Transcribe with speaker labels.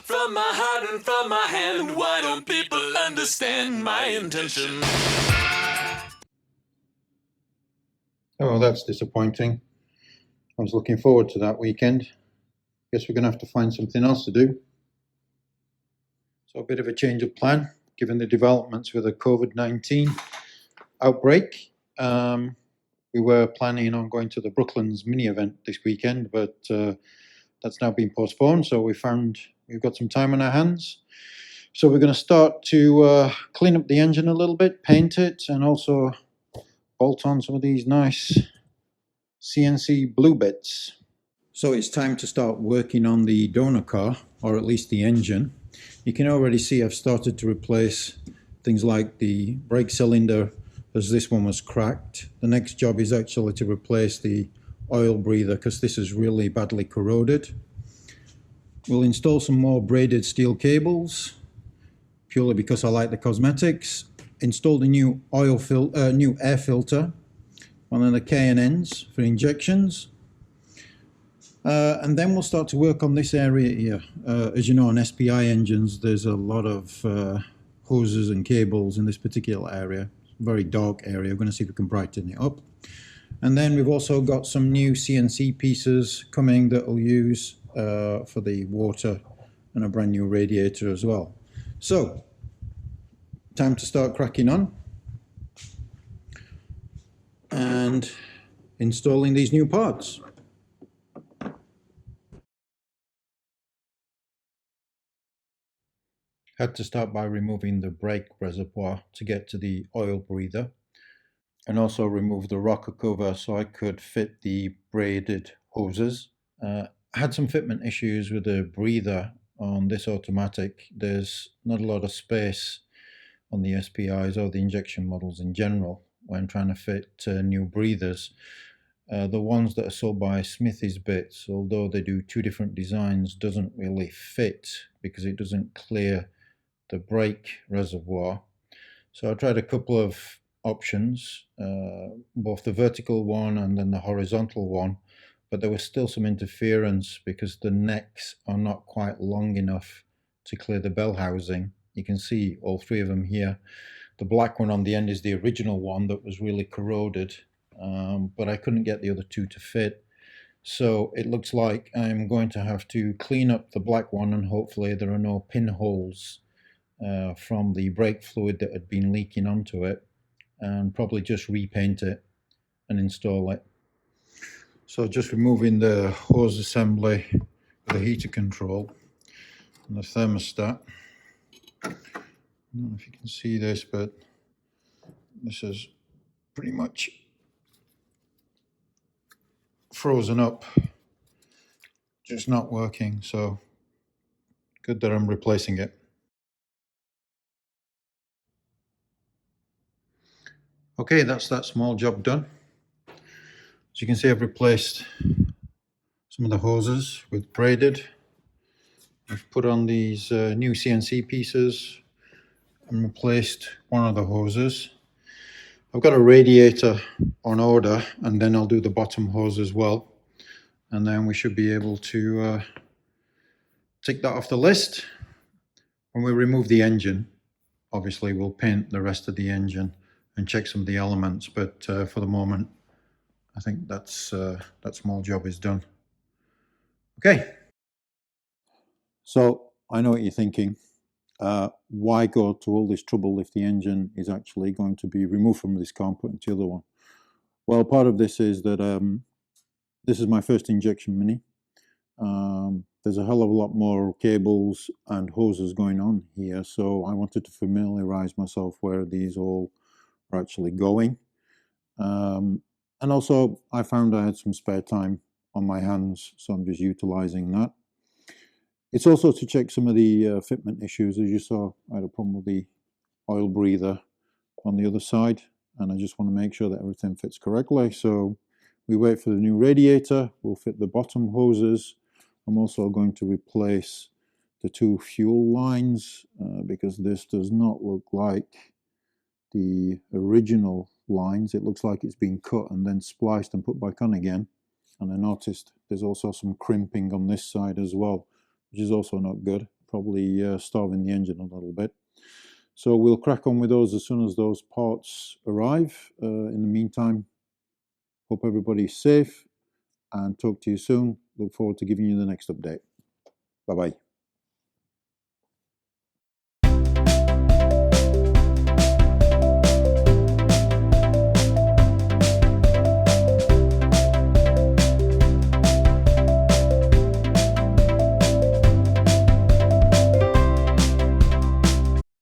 Speaker 1: from my heart and from my hand. Why don't people understand my intention?
Speaker 2: Oh, that's disappointing. I was looking forward to that weekend. Guess we're going to have to find something else to do. So a bit of a change of plan, given the developments with the COVID-19 outbreak. We were planning on going to the Brooklands mini event this weekend, but that's now been postponed. So we've got some time on our hands. So we're going to start to clean up the engine a little bit, paint it, and also bolt on some of these nice CNC blue bits. So it's time to start working on the donor car, or at least the engine. You can already see I've started to replace things like the brake cylinder, as this one was cracked. The next job is actually to replace the oil breather, because this is really badly corroded. We'll install some more braided steel cables, purely because I like the cosmetics. Installed a new new air filter, one of the K&Ns for injections. And then we'll start to work on this area here. As you know, on SPI engines, there's a lot of hoses and cables in this particular area. Very dark area. We're going to see if we can brighten it up. And then we've also got some new CNC pieces coming that we'll use for the water and a brand new radiator as well. So, time to start cracking on and installing these new parts. Had to start by removing the brake reservoir to get to the oil breather, and also remove the rocker cover so I could fit the braided hoses. I had some fitment issues with the breather on this automatic. There's not a lot of space on the SPIs or the injection models in general when trying to fit new breathers. The ones that are sold by Smithy's Bits, although they do two different designs, doesn't really fit because it doesn't clear the brake reservoir. So I tried a couple of options, both the vertical one and then the horizontal one, but there was still some interference because the necks are not quite long enough to clear the bell housing. You can see all three of them here. The black one on the end is the original one that was really corroded, but I couldn't get the other two to fit. So it looks like I'm going to have to clean up the black one, and hopefully there are no pinholes from the brake fluid that had been leaking onto it, and probably just repaint it and install it. So just removing the hose assembly, the heater control and the thermostat. I don't know if you can see this, but this is pretty much frozen up, just not working, so good that I'm replacing it. Okay, that's that small job done. As you can see, I've replaced some of the hoses with braided. I've put on these new CNC pieces and replaced one of the hoses. I've got a radiator on order, and then I'll do the bottom hose as well. And then we should be able to tick that off the list. When we remove the engine, obviously we'll paint the rest of the engine and check some of the elements, but for the moment I think that small job is done. Okay, so I know what you're thinking. Why go to all this trouble if the engine is actually going to be removed from this car and put into the other one? Well, part of this is that this is my first injection mini. There's a hell of a lot more cables and hoses going on here, so I wanted to familiarize myself where these all are actually going. And also I found I had some spare time on my hands, so I'm just utilizing that. It's also to check some of the fitment issues. As you saw, I had a problem with the oil breather on the other side, and I just want to make sure that everything fits correctly. So we wait for the new radiator, we'll fit the bottom hoses. I'm also going to replace the two fuel lines because this does not look like the original lines. It looks like it's been cut and then spliced and put back on again. And I noticed there's also some crimping on this side as well, which is also not good. probably starving the engine a little bit. So we'll crack on with those as soon as those parts arrive. In the meantime, hope everybody's safe and talk to you soon. Look forward to giving you the next update. Bye-bye.